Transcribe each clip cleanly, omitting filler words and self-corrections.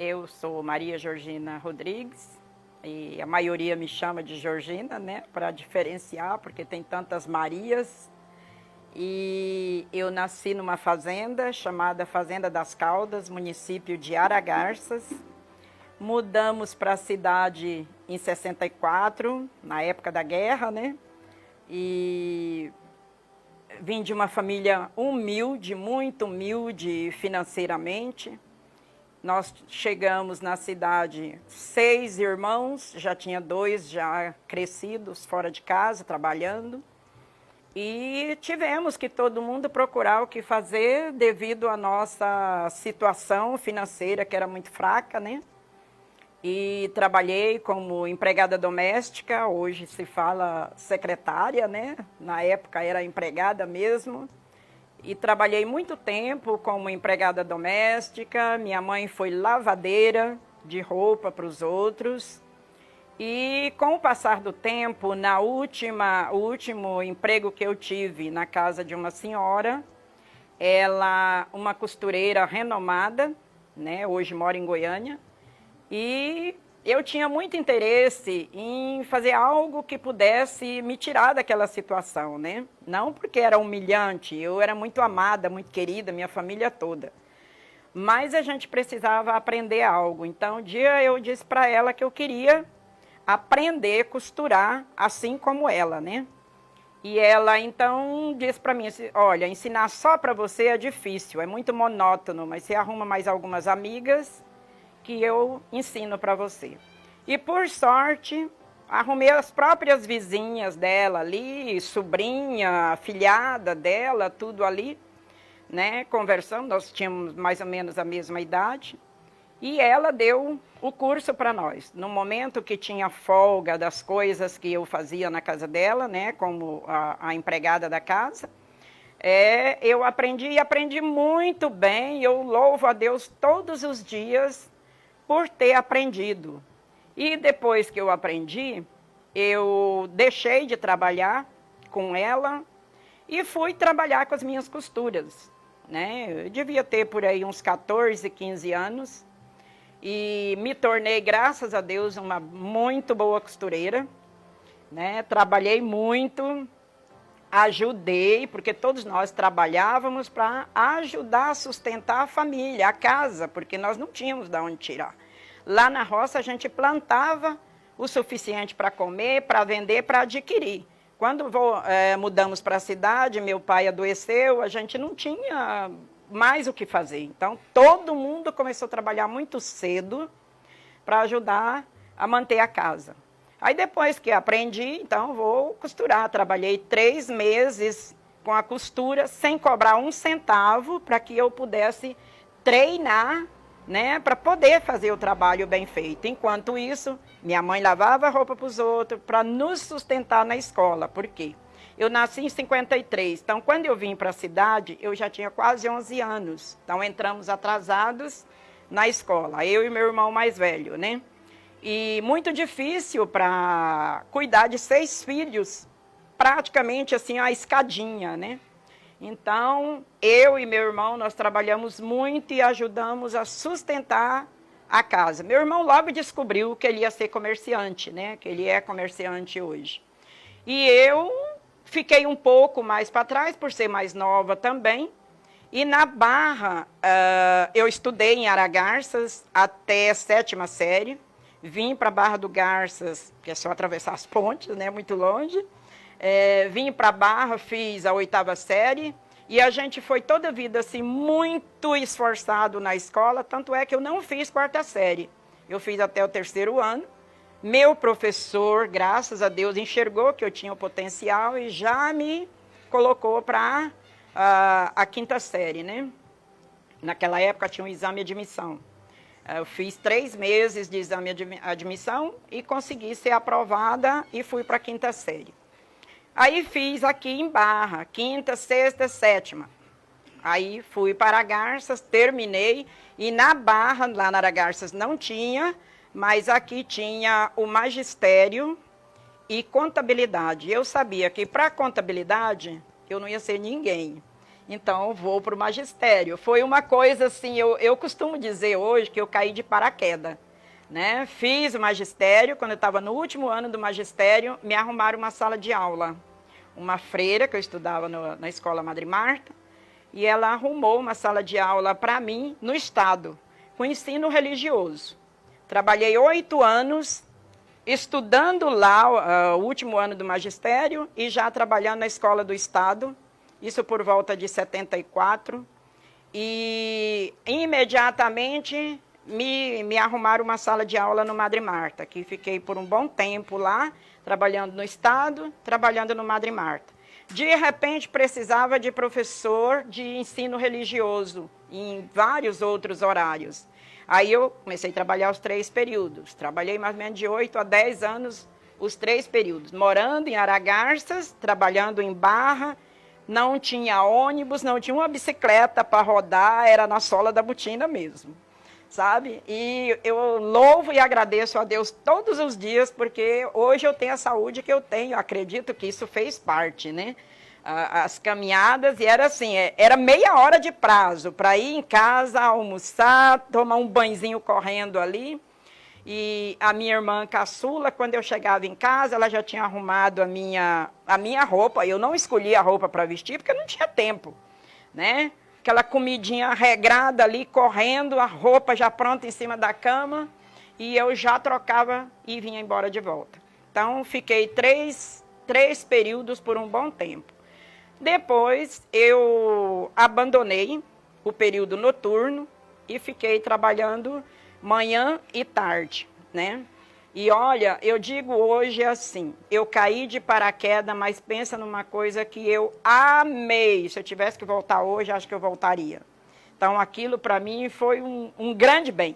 Eu sou Maria Georgina Rodrigues e a maioria me chama de Georgina, né, para diferenciar, porque tem tantas Marias. E eu nasci numa fazenda chamada Fazenda das Caldas, município de Aragarças. Mudamos para a cidade em 64, na época da guerra, né? E vim de uma família humilde, muito humilde financeiramente. Nós chegamos na cidade 6 irmãos, já tinha 2 já crescidos, fora de casa, trabalhando. E tivemos que todo mundo procurar o que fazer devido à nossa situação financeira, que era muito fraca, né? E trabalhei como empregada doméstica, hoje se fala secretária, né? Na época era empregada mesmo. E trabalhei muito tempo como empregada doméstica. Minha mãe foi lavadeira de roupa para os outros. E com o passar do tempo, o último emprego que eu tive na casa de uma senhora, ela, uma costureira renomada, né? Hoje mora em Goiânia. E eu tinha muito interesse em fazer algo que pudesse me tirar daquela situação, né? Não porque era humilhante, eu era muito amada, muito querida, minha família toda. Mas a gente precisava aprender algo. Então, um dia eu disse para ela que eu queria aprender a costurar assim como ela, né? E ela, então, disse para mim, olha, ensinar só para você é difícil, é muito monótono, mas você arruma mais algumas amigas que eu ensino para você. E por sorte, arrumei as próprias vizinhas dela ali, sobrinha, filhada dela, tudo ali, né, conversando, nós tínhamos mais ou menos a mesma idade, e ela deu o curso para nós. No momento que tinha folga das coisas que eu fazia na casa dela, né, como a empregada da casa, eu aprendi e aprendi muito bem, eu louvo a Deus todos os dias por ter aprendido. E depois que eu aprendi, eu deixei de trabalhar com ela e fui trabalhar com as minhas costuras, né? Eu devia ter por aí uns 14, 15 anos e me tornei, graças a Deus, uma muito boa costureira, né? Trabalhei muito, ajudei, porque todos nós trabalhávamos para ajudar a sustentar a família, a casa, porque nós não tínhamos de onde tirar. Lá na roça a gente plantava o suficiente para comer, para vender, para adquirir. Quando mudamos para a cidade, meu pai adoeceu, a gente não tinha mais o que fazer. Então, todo mundo começou a trabalhar muito cedo para ajudar a manter a casa. Aí, depois que aprendi, então, vou costurar. Trabalhei 3 meses com a costura, sem cobrar um centavo, para que eu pudesse treinar, né, para poder fazer o trabalho bem feito. Enquanto isso, minha mãe lavava roupa para os outros, para nos sustentar na escola. Por quê? Eu nasci em 53, então quando eu vim para a cidade, eu já tinha quase 11 anos. Então entramos atrasados na escola, eu e meu irmão mais velho, né? E muito difícil para cuidar de 6 filhos, praticamente assim a escadinha, né? Então, eu e meu irmão, nós trabalhamos muito e ajudamos a sustentar a casa. Meu irmão logo descobriu que ele ia ser comerciante, né? Que ele é comerciante hoje. E eu fiquei um pouco mais para trás, por ser mais nova também. E na Barra, eu estudei em Aragarças até a 7ª série. Vim para a Barra do Garças, que é só atravessar as pontes, né? Muito longe. Vim para a Barra, fiz a 8ª série e a gente foi toda a vida assim, muito esforçado na escola, tanto é que eu não fiz 4ª série. Eu fiz até o 3º ano. Meu professor, graças a Deus, enxergou que eu tinha o potencial e já me colocou para a 5ª série, né? Naquela época tinha um exame de admissão. Eu fiz 3 meses de exame de admissão e consegui ser aprovada e fui para a 5ª série. Aí fiz aqui em Barra, 5ª, 6ª, 7ª. Aí fui para Aragarças, terminei. E na Barra, lá na Aragarças não tinha, mas aqui tinha o magistério e contabilidade. Eu sabia que para contabilidade eu não ia ser ninguém. Então, vou para o magistério. Foi uma coisa assim, eu costumo dizer hoje que eu caí de paraquedas, né? Fiz o magistério, quando eu estava no último ano do magistério, me arrumaram uma sala de aula. Uma freira, que eu estudava na escola Madre Marta, e ela arrumou uma sala de aula para mim no estado, com ensino religioso. Trabalhei 8 anos estudando lá o último ano do magistério e já trabalhando na escola do estado, isso por volta de 74. E imediatamente me arrumaram uma sala de aula no Madre Marta, que fiquei por um bom tempo lá, trabalhando no estado, trabalhando no Madre Marta. De repente, precisava de professor de ensino religioso em vários outros horários. Aí eu comecei a trabalhar os 3 períodos. Trabalhei mais ou menos de 8 a 10 anos os 3 períodos. Morando em Aragarças, trabalhando em Barra, não tinha ônibus, não tinha uma bicicleta para rodar, era na sola da botina mesmo, sabe? E eu louvo e agradeço a Deus todos os dias, porque hoje eu tenho a saúde que eu tenho, acredito que isso fez parte, né? As caminhadas, e era assim, era meia hora de prazo para ir em casa, almoçar, tomar um banhozinho correndo ali. E a minha irmã caçula, quando eu chegava em casa, ela já tinha arrumado a minha roupa. Eu não escolhi a roupa para vestir, porque não tinha tempo, né? Aquela comidinha regrada ali, correndo, a roupa já pronta em cima da cama, e eu já trocava e vinha embora de volta. Então, fiquei três períodos por um bom tempo. Depois, eu abandonei o período noturno e fiquei trabalhando manhã e tarde, né? E olha, eu digo hoje assim, eu caí de paraquedas, mas pensa numa coisa que eu amei. Se eu tivesse que voltar hoje, acho que eu voltaria. Então, aquilo para mim foi um grande bem,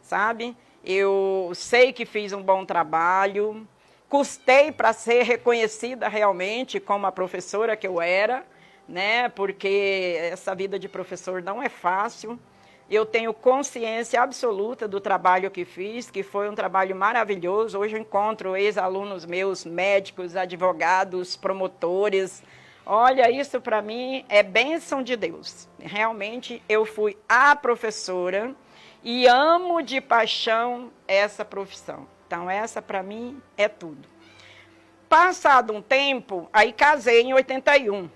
sabe? Eu sei que fiz um bom trabalho, custei para ser reconhecida realmente como a professora que eu era, né? Porque essa vida de professor não é fácil. Eu tenho consciência absoluta do trabalho que fiz, que foi um trabalho maravilhoso. Hoje eu encontro ex-alunos meus, médicos, advogados, promotores. Olha, isso para mim é bênção de Deus. Realmente eu fui a professora e amo de paixão essa profissão. Então essa para mim é tudo. Passado um tempo, aí casei em 81.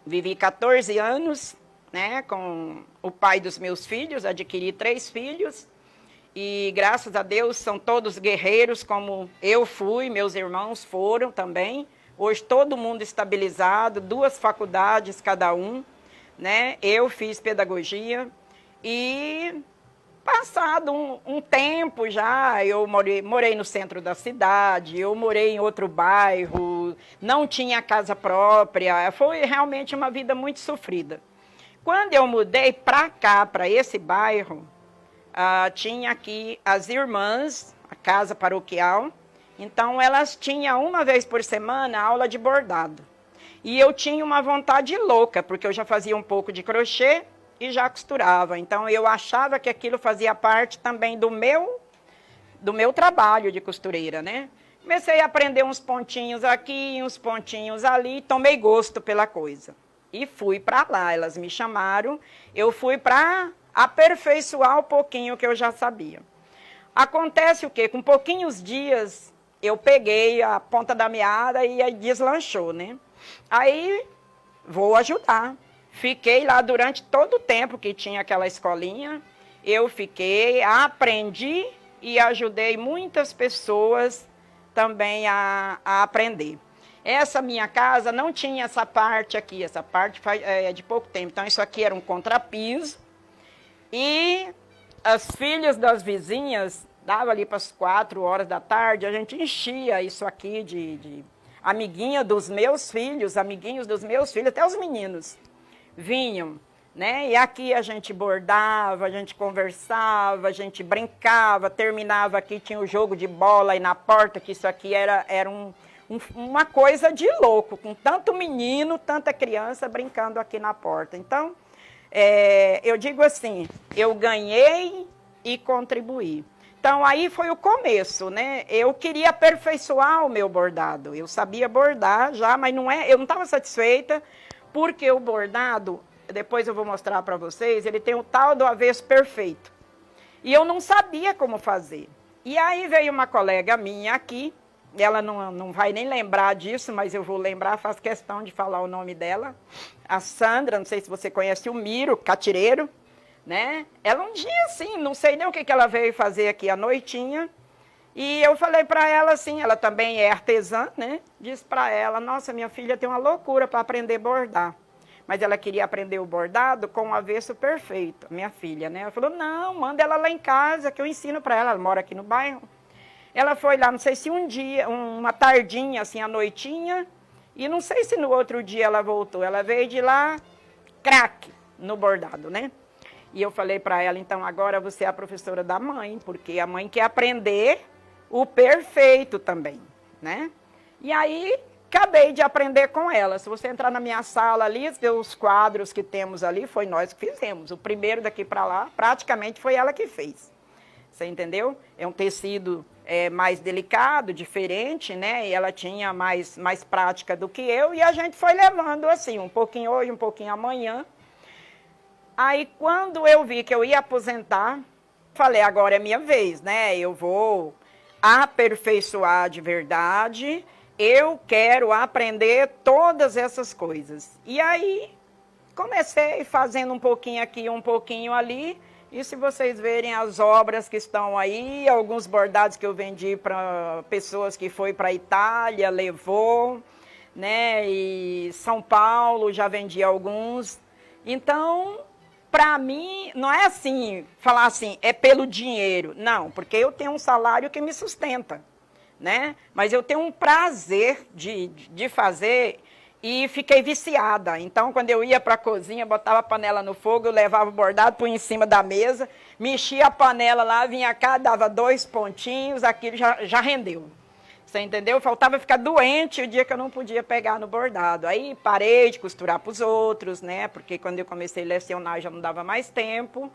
Vivi 14 anos, né, com o pai dos meus filhos, adquiri 3 filhos, e graças a Deus são todos guerreiros, como eu fui, meus irmãos foram também. Hoje todo mundo estabilizado, 2 faculdades cada um, né? Eu fiz pedagogia e passado um tempo já, eu morei no centro da cidade, eu morei em outro bairro, não tinha casa própria, foi realmente uma vida muito sofrida. Quando eu mudei para cá, para esse bairro, tinha aqui as irmãs, a casa paroquial, então elas tinham uma vez por semana aula de bordado. E eu tinha uma vontade louca, porque eu já fazia um pouco de crochê e já costurava. Então eu achava que aquilo fazia parte também do meu trabalho de costureira, né? Comecei a aprender uns pontinhos aqui, uns pontinhos ali, tomei gosto pela coisa. E fui para lá, elas me chamaram, eu fui para aperfeiçoar um pouquinho o que eu já sabia. Acontece o quê? Com pouquinhos dias, eu peguei a ponta da meada e aí deslanchou, né? Aí, vou ajudar. Fiquei lá durante todo o tempo que tinha aquela escolinha, eu fiquei, aprendi e ajudei muitas pessoas também a aprender. Essa minha casa não tinha essa parte aqui, essa parte é de pouco tempo. Então, isso aqui era um contrapiso. E as filhas das vizinhas, dava ali para as 4 horas da tarde, a gente enchia isso aqui de amiguinha dos meus filhos, amiguinhos dos meus filhos, até os meninos vinham, né? E aqui a gente bordava, a gente conversava, a gente brincava, terminava aqui, tinha o jogo de bola aí na porta, que isso aqui era uma coisa de louco, com tanto menino, tanta criança brincando aqui na porta. Então, eu digo assim, eu ganhei e contribuí. Então, aí foi o começo, né? Eu queria aperfeiçoar o meu bordado. Eu sabia bordar já, mas eu não estava satisfeita, Porque o bordado, depois eu vou mostrar para vocês, ele tem o tal do avesso perfeito. E eu não sabia como fazer. E aí veio uma colega minha aqui, ela não vai nem lembrar disso, mas eu vou lembrar, faço questão de falar o nome dela. A Sandra, não sei se você conhece o Miro, catireiro, né? Ela um dia assim, não sei nem o que ela veio fazer aqui à noitinha. E eu falei para ela assim, ela também é artesã, né? Disse para ela, nossa, minha filha tem uma loucura para aprender a bordar. Mas ela queria aprender o bordado com o avesso perfeito, minha filha, né? Ela falou, não, manda ela lá em casa que eu ensino para ela, ela mora aqui no bairro. Ela foi lá, não sei se um dia, uma tardinha, assim, à noitinha, e não sei se no outro dia ela voltou. Ela veio de lá, craque, no bordado, né? E eu falei para ela, então, agora você é a professora da mãe, porque a mãe quer aprender o perfeito também, né? E aí, acabei de aprender com ela. Se você entrar na minha sala ali, ver os quadros que temos ali, foi nós que fizemos. O primeiro daqui para lá, praticamente foi ela que fez. Você entendeu? É um tecido mais delicado, diferente, né? E ela tinha mais prática do que eu, e a gente foi levando assim, um pouquinho hoje, um pouquinho amanhã. Aí, quando eu vi que eu ia aposentar, falei, agora é minha vez, né? Eu vou aperfeiçoar de verdade, eu quero aprender todas essas coisas. E aí, comecei fazendo um pouquinho aqui, um pouquinho ali. E se vocês verem as obras que estão aí, alguns bordados que eu vendi para pessoas que foi para a Itália, levou, né? E São Paulo, já vendi alguns. Então, para mim, não é assim, falar assim, é pelo dinheiro. Não, porque eu tenho um salário que me sustenta, né? Mas eu tenho um prazer de fazer e fiquei viciada. Então, quando eu ia para a cozinha, botava a panela no fogo, eu levava o bordado, punha em cima da mesa, mexia a panela lá, vinha cá, dava 2 pontinhos, aquilo já rendeu. Você entendeu? Faltava ficar doente o dia que eu não podia pegar no bordado. Aí parei de costurar para os outros, né? Porque quando eu comecei a lecionar já não dava mais tempo.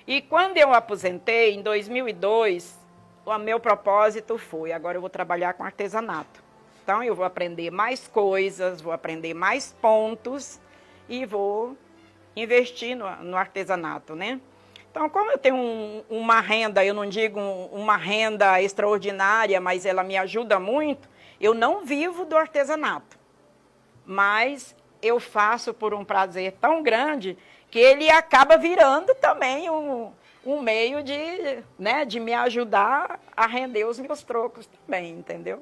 E quando eu aposentei, em 2002, o meu propósito foi, agora eu vou trabalhar com artesanato. Então, eu vou aprender mais coisas, vou aprender mais pontos e vou investir no artesanato, né? Então, como eu tenho uma renda, eu não digo uma renda extraordinária, mas ela me ajuda muito, eu não vivo do artesanato. Mas eu faço por um prazer tão grande que ele acaba virando também um meio de me ajudar a render os meus trocos também, entendeu?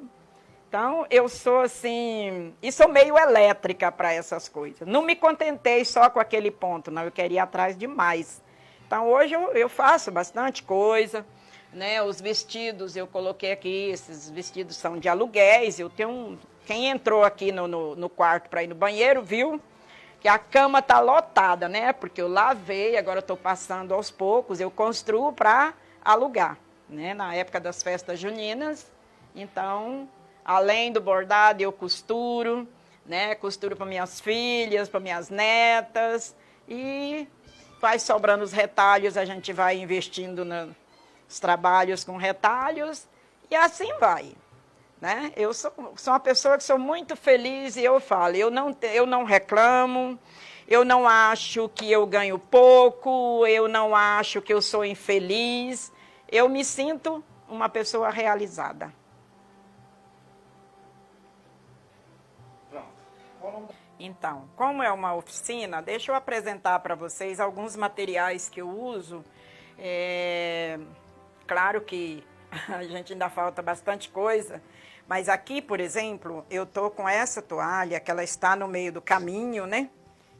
Então, eu sou assim, e sou meio elétrica para essas coisas. Não me contentei só com aquele ponto, não, eu queria ir atrás de mais. Então, hoje eu faço bastante coisa, né? Os vestidos, eu coloquei aqui, esses vestidos são de aluguéis. Eu tenho quem entrou aqui no quarto para ir no banheiro, viu? Que a cama está lotada, né? Porque eu lavei, agora estou passando aos poucos, eu construo para alugar, né? Na época das festas juninas, então... Além do bordado, eu costuro, né? Costuro para minhas filhas, para minhas netas. E vai sobrando os retalhos, a gente vai investindo nos trabalhos com retalhos. E assim vai, né? Eu sou uma pessoa que sou muito feliz e eu falo, eu não reclamo, eu não acho que eu ganho pouco, eu não acho que eu sou infeliz. Eu me sinto uma pessoa realizada. Então, como é uma oficina, deixa eu apresentar para vocês alguns materiais que eu uso. Claro que a gente ainda falta bastante coisa, mas aqui, por exemplo, eu estou com essa toalha, que ela está no meio do caminho, né?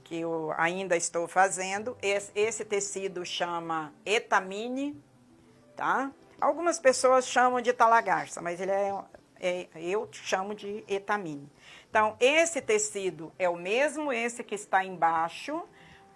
Que eu ainda estou fazendo. Esse tecido chama etamine, tá? Algumas pessoas chamam de talagarça, mas eu chamo de etamine. Então, esse tecido é o mesmo esse que está embaixo,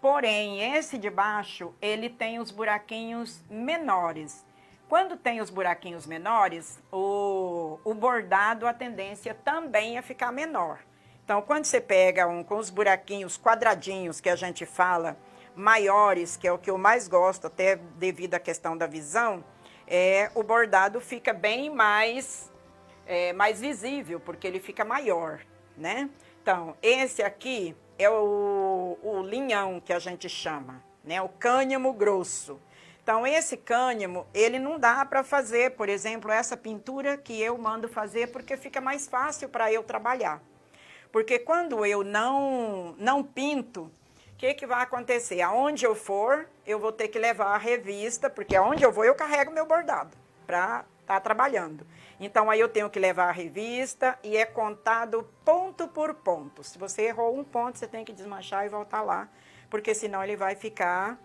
porém, esse de baixo, ele tem os buraquinhos menores. Quando tem os buraquinhos menores, o bordado, a tendência também é ficar menor. Então, quando você pega com os buraquinhos quadradinhos, que a gente fala, maiores, que é o que eu mais gosto, até devido à questão da visão, o bordado fica bem mais visível, porque ele fica maior, né? Então, esse aqui é o linhão que a gente chama, né? O cânhamo grosso. Então, esse cânhamo, ele não dá para fazer, por exemplo, essa pintura que eu mando fazer, porque fica mais fácil para eu trabalhar. Porque quando eu não pinto, o que vai acontecer? Aonde eu for, eu vou ter que levar a revista, porque aonde eu vou, eu carrego meu bordado para estar trabalhando. Então, aí eu tenho que levar a revista e é contado ponto por ponto. Se você errou um ponto, você tem que desmanchar e voltar lá, porque senão ele vai ficar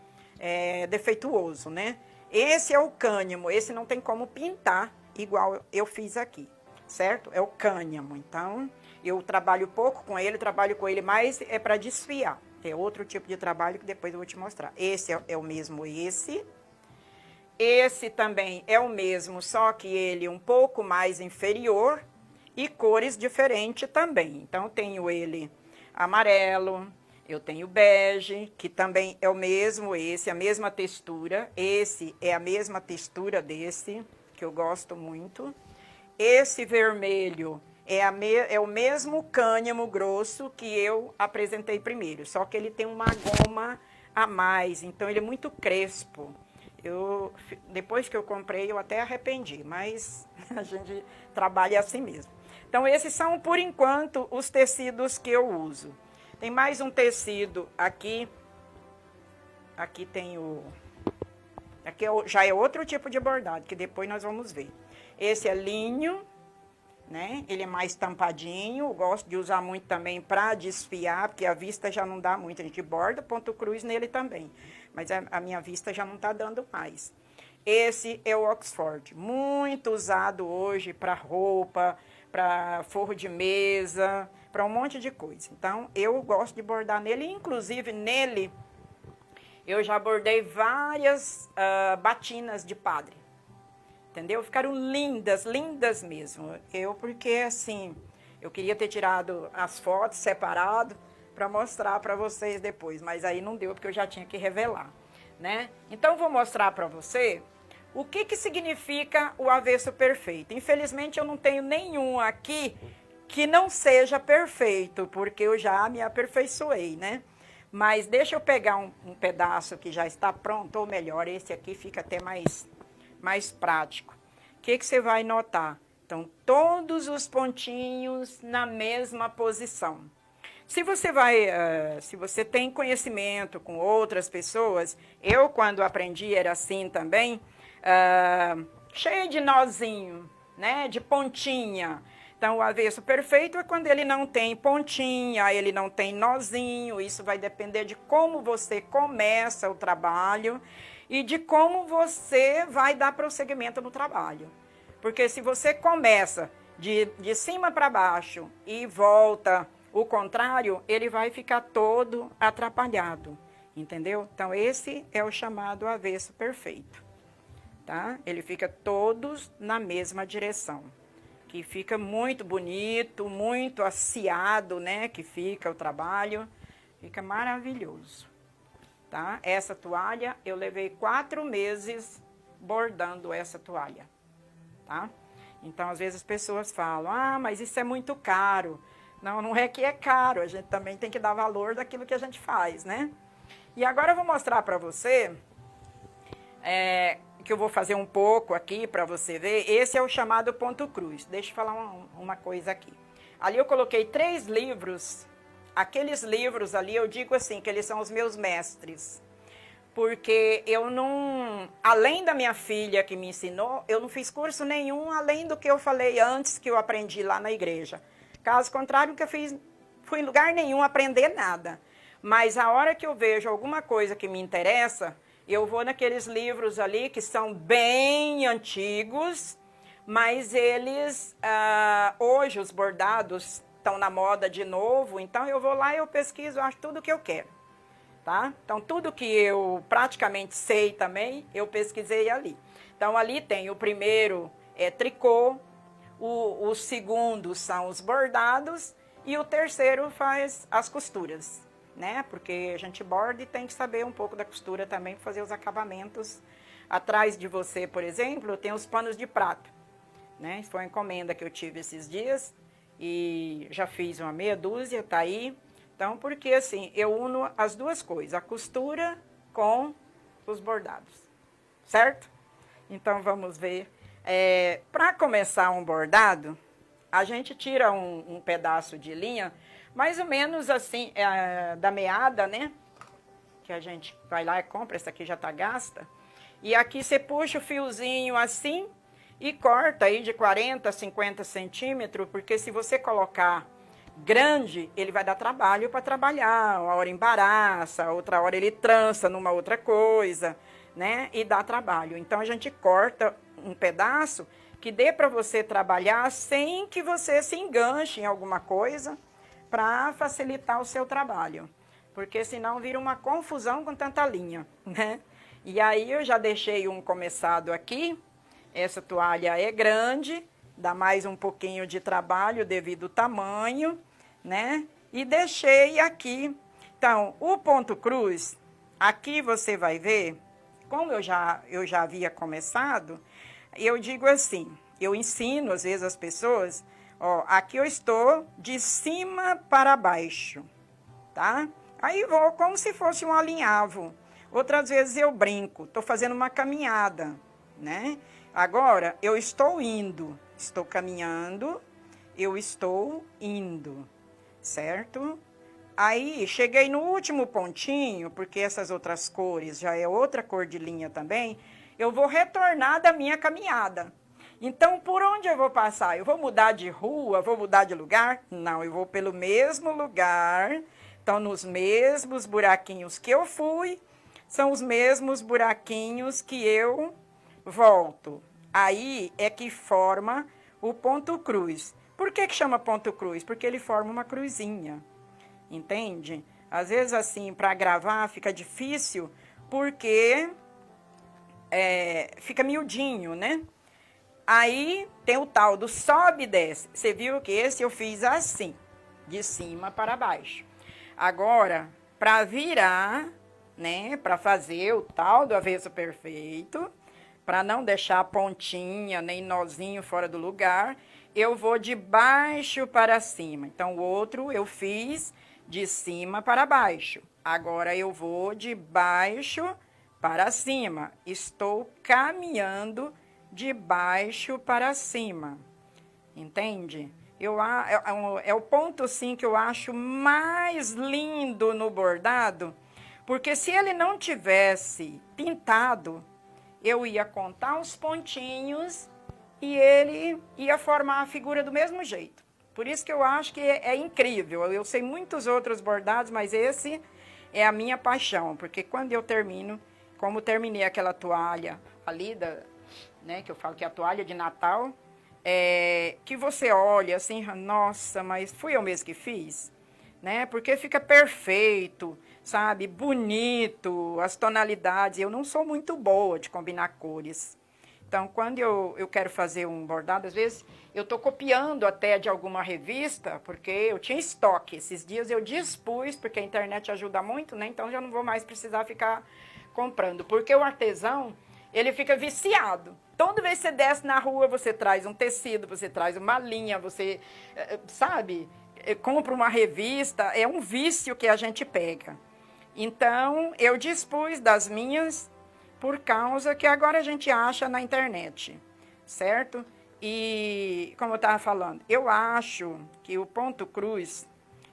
defeituoso, né? Esse é o cânhamo, esse não tem como pintar igual eu fiz aqui, certo? É o cânhamo, então eu trabalho pouco com ele, trabalho com ele mais para desfiar. É outro tipo de trabalho que depois eu vou te mostrar. Esse é o mesmo esse. Esse também é o mesmo, só que ele um pouco mais inferior e cores diferentes também. Então, tenho ele amarelo, eu tenho bege, que também é o mesmo, esse, a mesma textura. Esse é a mesma textura desse, que eu gosto muito. Esse vermelho é o mesmo cânhamo grosso que eu apresentei primeiro, só que ele tem uma goma a mais, então ele é muito crespo. Depois que eu comprei, eu até arrependi, mas a gente trabalha assim mesmo. Então, esses são, por enquanto, os tecidos que eu uso. Tem mais um tecido aqui. Aqui tem Aqui já é outro tipo de bordado, que depois nós vamos ver. Esse é linho, né? Ele é mais tampadinho. Eu gosto de usar muito também para desfiar, porque a vista já não dá muito. A gente borda ponto cruz nele também. Mas a minha vista já não está dando mais. Esse é o Oxford, muito usado hoje para roupa, para forro de mesa, para um monte de coisa. Então, eu gosto de bordar nele, inclusive nele, eu já bordei várias batinas de padre, entendeu? Ficaram lindas, lindas mesmo. Porque assim, eu queria ter tirado as fotos separado para mostrar para vocês depois, mas aí não deu, porque eu já tinha que revelar, né? Então, vou mostrar para você o que significa o avesso perfeito. Infelizmente, eu não tenho nenhum aqui que não seja perfeito, porque eu já me aperfeiçoei, né? Mas deixa eu pegar um pedaço que já está pronto, ou melhor, esse aqui fica até mais prático. O que você vai notar? Então, todos os pontinhos na mesma posição. Se você tem conhecimento com outras pessoas, eu quando aprendi era assim também, cheio de nozinho, né, de pontinha. Então, o avesso perfeito é quando ele não tem pontinha, ele não tem nozinho. Isso vai depender de como você começa o trabalho e de como você vai dar prosseguimento no trabalho. Porque se você começa de cima para baixo e volta o contrário, ele vai ficar todo atrapalhado, entendeu? Então, esse é o chamado avesso perfeito, tá? Ele fica todos na mesma direção, que fica muito bonito, muito aciado, né? Que fica o trabalho, fica maravilhoso, tá? Essa toalha, eu levei 4 meses bordando essa toalha, tá? Então, às vezes as pessoas falam, mas isso é muito caro. Não, não é que é caro, a gente também tem que dar valor daquilo que a gente faz, né? E agora eu vou mostrar para você, que eu vou fazer um pouco aqui para você ver. Esse é o chamado ponto cruz. Deixa eu falar uma coisa aqui. Ali eu coloquei 3 livros. Aqueles livros ali, eu digo assim, que eles são os meus mestres. Porque eu não, além da minha filha que me ensinou, eu não fiz curso nenhum, além do que eu falei antes, que eu aprendi lá na igreja. Caso contrário, que eu fui em lugar nenhum aprender nada. Mas a hora que eu vejo alguma coisa que me interessa, eu vou naqueles livros ali que são bem antigos, mas eles, hoje os bordados estão na moda de novo, então eu vou lá e eu pesquiso, acho tudo que eu quero, tá? Então, tudo que eu praticamente sei também, eu pesquisei ali. Então, ali tem o primeiro tricô, o segundo são os bordados e o terceiro faz as costuras, né? Porque a gente borda e tem que saber um pouco da costura também para fazer os acabamentos. Atrás de você, por exemplo, tem os panos de prata, né? Foi uma encomenda que eu tive esses dias e já fiz uma meia dúzia, tá aí. Então, porque assim, eu uno as duas coisas, a costura com os bordados, certo? Então, vamos ver. Para começar um bordado, a gente tira um pedaço de linha, mais ou menos assim, da meada, né? Que a gente vai lá e compra, essa aqui já tá gasta. E aqui você puxa o fiozinho assim e corta aí de 40 a 50 centímetros, porque se você colocar grande, ele vai dar trabalho para trabalhar. Uma hora embaraça, outra hora ele trança numa outra coisa, né? E dá trabalho. Então, a gente corta um pedaço que dê para você trabalhar sem que você se enganche em alguma coisa para facilitar o seu trabalho. Porque senão vira uma confusão com tanta linha, né? E aí eu já deixei um começado aqui. Essa toalha é grande, dá mais um pouquinho de trabalho devido ao tamanho, né? E deixei aqui. Então, o ponto cruz, aqui você vai ver, como eu já havia começado, eu digo assim, eu ensino às vezes as pessoas, ó, aqui eu estou de cima para baixo, tá? Aí vou como se fosse um alinhavo. Outras vezes eu brinco, estou fazendo uma caminhada, né? Agora, eu estou indo, estou caminhando, eu estou indo, certo? Aí, cheguei no último pontinho, porque essas outras cores já é outra cor de linha também, eu vou retornar da minha caminhada. Então, por onde eu vou passar? Eu vou mudar de rua, vou mudar de lugar? Não, eu vou pelo mesmo lugar, então, nos mesmos buraquinhos que eu fui, são os mesmos buraquinhos que eu volto. Aí é que forma o ponto cruz. Por que chama ponto cruz? Porque ele forma uma cruzinha, entende? Às vezes, assim, para gravar fica difícil, porque fica miudinho, né? Aí tem o tal do sobe e desce. Você viu que esse eu fiz assim, de cima para baixo. Agora, para virar, né, para fazer o tal do avesso perfeito, para não deixar pontinha nem nozinho fora do lugar, eu vou de baixo para cima. Então, o outro eu fiz de cima para baixo. Agora, eu vou de baixo para cima. Estou caminhando de baixo para cima. Entende? É o ponto, sim, que eu acho mais lindo no bordado, porque se ele não tivesse pintado, eu ia contar os pontinhos e ele ia formar a figura do mesmo jeito. Por isso que eu acho que é incrível. Eu sei muitos outros bordados, mas esse é a minha paixão, porque quando eu termino, como terminei aquela toalha ali, né, que eu falo que é a toalha de Natal, que você olha assim, nossa, mas fui eu mesmo que fiz, né? Porque fica perfeito, sabe? Bonito, as tonalidades. Eu não sou muito boa de combinar cores. Então, quando eu quero fazer um bordado, às vezes eu estou copiando até de alguma revista, porque eu tinha estoque. Esses dias eu dispus, porque a internet ajuda muito, né? Então, já não vou mais precisar ficar comprando. Porque o artesão, ele fica viciado. Toda vez que você desce na rua, você traz um tecido, você traz uma linha, você, sabe, compra uma revista, é um vício que a gente pega. Então, eu dispus das minhas por causa que agora a gente acha na internet, certo? E, como eu estava falando, eu acho que o ponto cruz,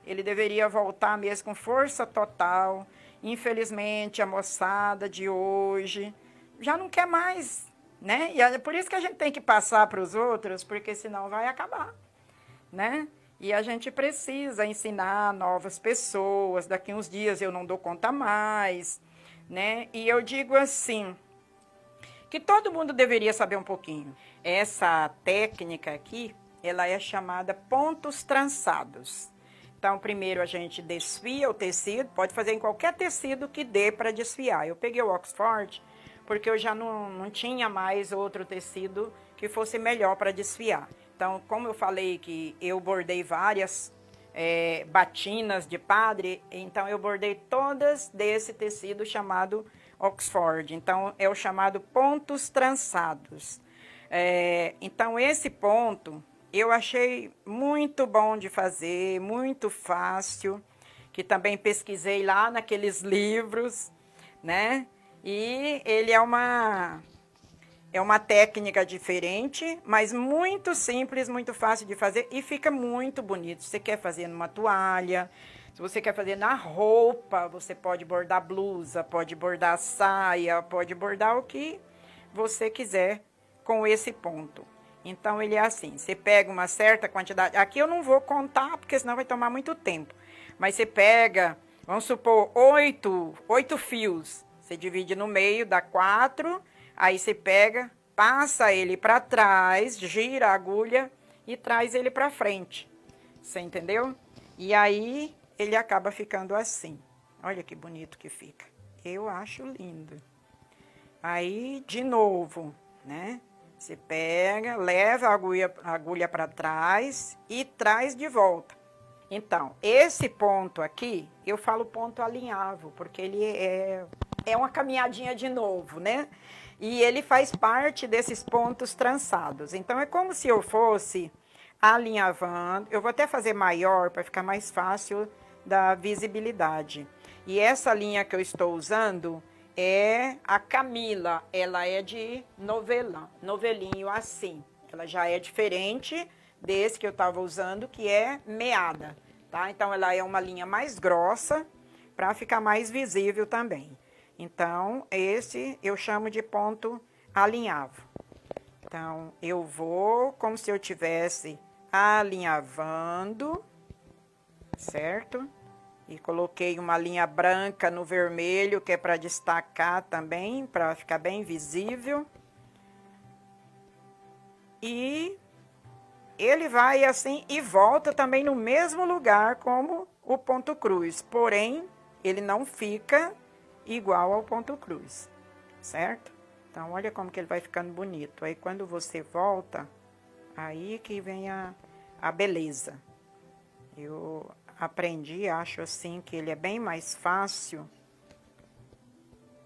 ele deveria voltar mesmo com força total. Infelizmente, a moçada de hoje já não quer mais, né? E é por isso que a gente tem que passar para os outros, porque senão vai acabar, né? E a gente precisa ensinar novas pessoas. Daqui uns dias eu não dou conta mais, né? E eu digo assim, que todo mundo deveria saber um pouquinho. Essa técnica aqui, ela é chamada pontos trançados. Então, primeiro a gente desfia o tecido, pode fazer em qualquer tecido que dê para desfiar. Eu peguei o Oxford, porque eu já não tinha mais outro tecido que fosse melhor para desfiar. Então, como eu falei que eu bordei várias batinas de padre, então eu bordei todas desse tecido chamado Oxford. Então, é o chamado pontos trançados. Então, esse ponto eu achei muito bom de fazer, muito fácil. que também pesquisei lá naqueles livros, né? E ele é uma técnica diferente, mas muito simples, muito fácil de fazer e fica muito bonito. Se você quer fazer numa toalha, se você quer fazer na roupa, você pode bordar blusa, pode bordar saia, pode bordar o que você quiser com esse ponto. Então, ele é assim, você pega uma certa quantidade, aqui eu não vou contar, porque senão vai tomar muito tempo, mas você pega, vamos supor, 8 fios, você divide no meio, dá 4, aí você pega, passa ele para trás, gira a agulha e traz ele para frente, você entendeu? E aí, ele acaba ficando assim, olha que bonito que fica, eu acho lindo. Aí, de novo, né? Você pega, leva a agulha para trás e traz de volta. Então, esse ponto aqui, eu falo ponto alinhável, porque ele é uma caminhadinha de novo, né? E ele faz parte desses pontos trançados. Então, é como se eu fosse alinhavando. Eu vou até fazer maior para ficar mais fácil da visibilidade. E essa linha que eu estou usando é a Camila, ela é de novelinho assim. Ela já é diferente desse que eu estava usando, que é meada, tá? Então, ela é uma linha mais grossa, para ficar mais visível também. Então, esse eu chamo de ponto alinhável. Então, eu vou como se eu tivesse alinhavando, certo? E coloquei uma linha branca no vermelho, que é para destacar também, para ficar bem visível. E ele vai assim e volta também no mesmo lugar como o ponto cruz. Porém, ele não fica igual ao ponto cruz, certo? Então, olha como que ele vai ficando bonito. Aí, quando você volta, aí que vem a beleza. Eu aprendi, acho assim, que ele é bem mais fácil,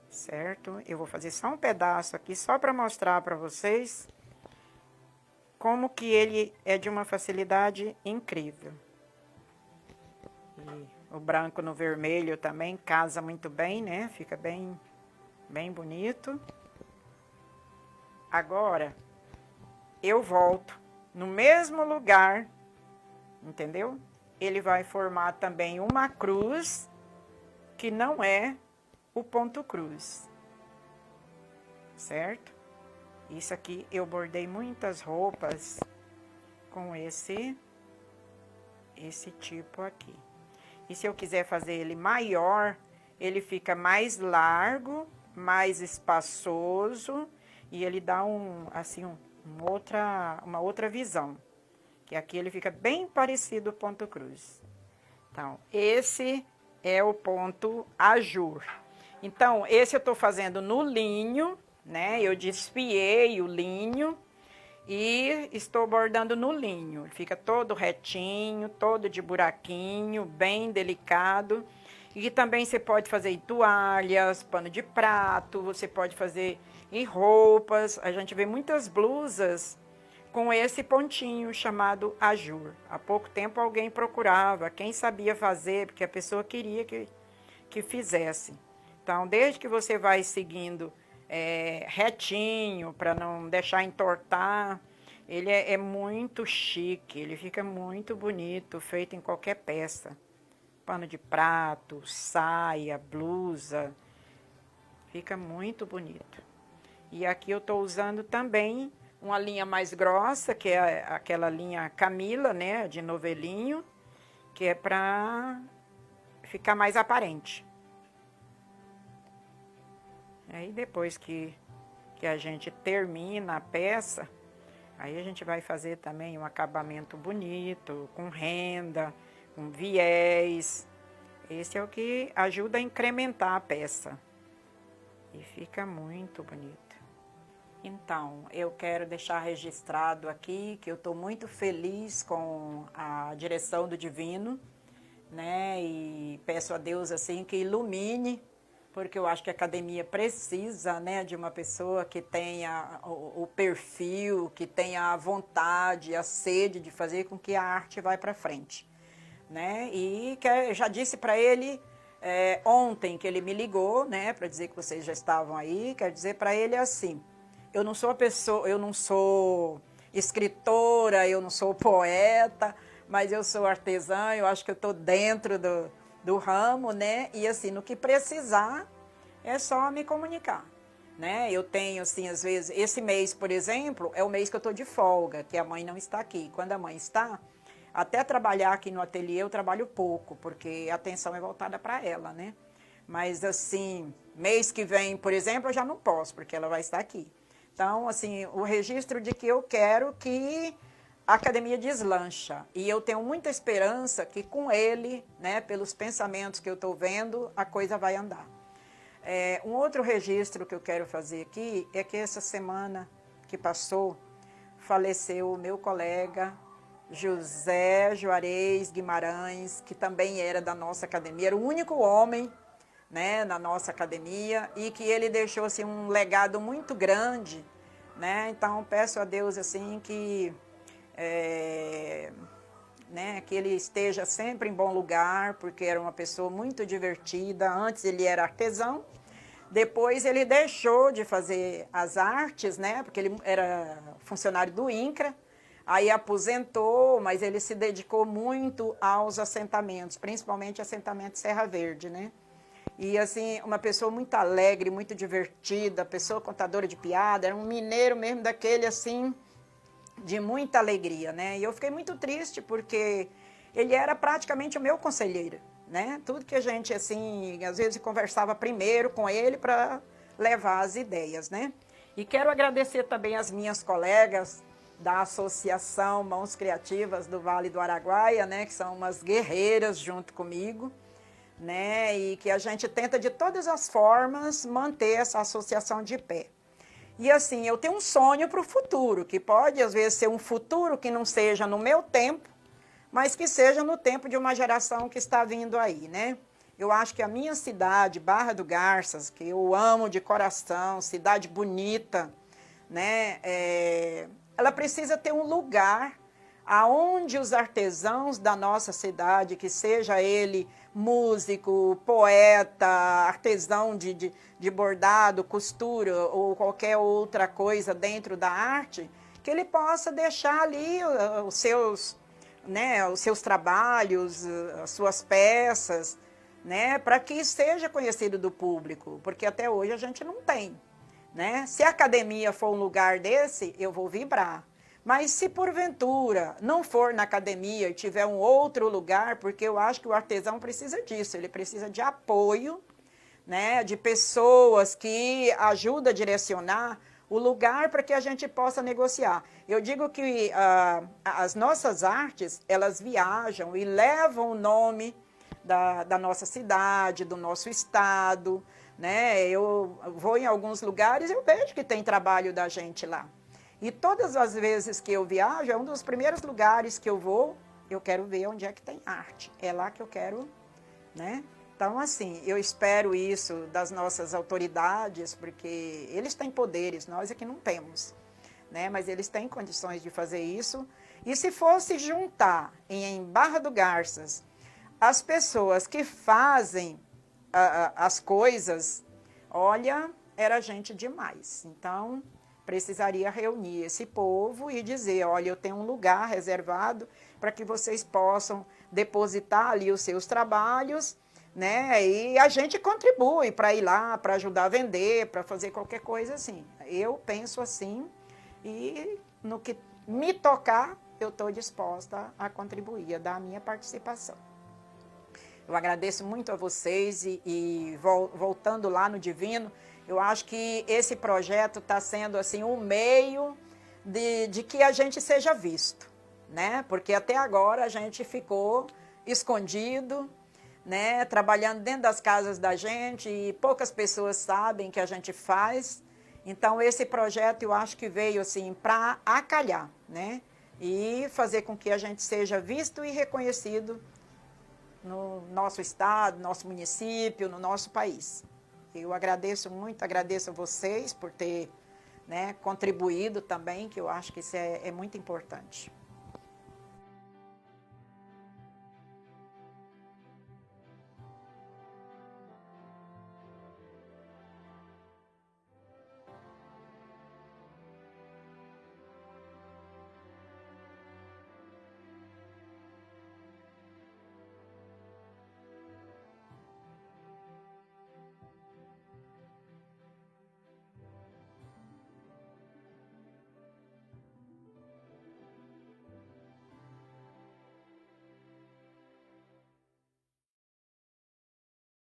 certo? Eu vou fazer só um pedaço aqui, só para mostrar para vocês como que ele é de uma facilidade incrível. E o branco no vermelho também casa muito bem, né? Fica bem bonito. Agora, eu volto no mesmo lugar, entendeu? Ele vai formar também uma cruz, que não é o ponto cruz, certo? Isso aqui, eu bordei muitas roupas com esse tipo aqui. E se eu quiser fazer ele maior, ele fica mais largo, mais espaçoso, e ele dá uma outra visão. Que aqui ele fica bem parecido com o ponto cruz. Então, esse é o ponto ajur. Então, esse eu tô fazendo no linho, né? Eu desfiei o linho e estou bordando no linho. Ele fica todo retinho, todo de buraquinho, bem delicado. E também você pode fazer em toalhas, pano de prato, você pode fazer em roupas. A gente vê muitas blusas com esse pontinho chamado ajur. Há pouco tempo alguém procurava, quem sabia fazer, porque a pessoa queria que fizesse. Então, desde que você vai seguindo retinho, para não deixar entortar, ele é muito chique, ele fica muito bonito, feito em qualquer peça. Pano de prato, saia, blusa, fica muito bonito. E aqui eu estou usando também uma linha mais grossa, que é aquela linha Camila, né, de novelinho, que é para ficar mais aparente. Aí depois que a gente termina a peça, aí a gente vai fazer também um acabamento bonito, com renda, com viés. Esse é o que ajuda a incrementar a peça. E fica muito bonito. Então, eu quero deixar registrado aqui que eu estou muito feliz com a direção do Divino, né? E peço a Deus, assim, que ilumine, porque eu acho que a academia precisa, né, de uma pessoa que tenha o perfil, que tenha a vontade, a sede de fazer com que a arte vá para frente. né? E que, já disse para ele ontem que ele me ligou, né, para dizer que vocês já estavam aí, quero dizer para ele assim, eu não sou a pessoa, eu não sou escritora, eu não sou poeta, mas eu sou artesã, eu acho que eu estou dentro do ramo, né? E assim, no que precisar, é só me comunicar, né? Eu tenho, assim, às vezes, esse mês, por exemplo, é o mês que eu estou de folga, que a mãe não está aqui. Quando a mãe está, até trabalhar aqui no ateliê eu trabalho pouco, porque a atenção é voltada para ela, né? Mas, assim, mês que vem, por exemplo, eu já não posso, porque ela vai estar aqui. Então, assim, o registro de que eu quero que a academia deslancha. E eu tenho muita esperança que com ele, né, pelos pensamentos que eu estou vendo, a coisa vai andar. Um outro registro que eu quero fazer aqui é que essa semana que passou, faleceu o meu colega José Juarez Guimarães, que também era da nossa academia, era o único homem, né, na nossa academia, e que ele deixou assim, um legado muito grande, né? Então peço a Deus assim que né, que ele esteja sempre em bom lugar, porque era uma pessoa muito divertida. Antes ele era artesão, depois ele deixou de fazer as artes, né, porque ele era funcionário do INCRA, aí aposentou, mas ele se dedicou muito aos assentamentos, principalmente assentamento Serra Verde, né? E assim, uma pessoa muito alegre, muito divertida, pessoa contadora de piada, era um mineiro mesmo daquele assim, de muita alegria, né? E eu fiquei muito triste porque ele era praticamente o meu conselheiro, né? Tudo que a gente, assim, às vezes conversava primeiro com ele para levar as ideias, né? E quero agradecer também as minhas colegas da Associação Mãos Criativas do Vale do Araguaia, né? Que são umas guerreiras junto comigo, né? E que a gente tenta de todas as formas manter essa associação de pé. E assim, eu tenho um sonho para o futuro, que pode às vezes ser um futuro que não seja no meu tempo, mas que seja no tempo de uma geração que está vindo aí, né? Eu acho que a minha cidade, Barra do Garças, que eu amo de coração, cidade bonita, né? Ela precisa ter um lugar aonde os artesãos da nossa cidade, que seja ele músico, poeta, artesão de bordado, costura ou qualquer outra coisa dentro da arte, que ele possa deixar ali os seus, né, os seus trabalhos, as suas peças, né, para que seja conhecido do público, porque até hoje a gente não tem, né? Se a academia for um lugar desse, eu vou vibrar. Mas se porventura não for na academia e tiver um outro lugar, porque eu acho que o artesão precisa disso, ele precisa de apoio, né, de pessoas que ajudam a direcionar o lugar para que a gente possa negociar. Eu digo que as nossas artes, elas viajam e levam o nome da nossa cidade, do nosso estado, né? Eu vou em alguns lugares e eu vejo que tem trabalho da gente lá. E todas as vezes que eu viajo, é um dos primeiros lugares que eu vou, eu quero ver onde é que tem arte. É lá que eu quero, né? Então, assim, eu espero isso das nossas autoridades, porque eles têm poderes, nós é que não temos, né? Mas eles têm condições de fazer isso. E se fosse juntar em Barra do Garças as pessoas que fazem as coisas, olha, era gente demais. Então, precisaria reunir esse povo e dizer, olha, eu tenho um lugar reservado para que vocês possam depositar ali os seus trabalhos, né? E a gente contribui para ir lá, para ajudar a vender, para fazer qualquer coisa assim. Eu penso assim e no que me tocar, eu estou disposta a contribuir, a dar a minha participação. Eu agradeço muito a vocês e voltando lá no Divino, eu acho que esse projeto está sendo assim um meio de que a gente seja visto, né? Porque até agora a gente ficou escondido, né? Trabalhando dentro das casas da gente e poucas pessoas sabem que a gente faz. Então esse projeto eu acho que veio assim para acalhar, né? E fazer com que a gente seja visto e reconhecido no nosso estado, nosso município, no nosso país. Eu agradeço muito, agradeço a vocês por ter, né, contribuído também, que eu acho que isso é muito importante.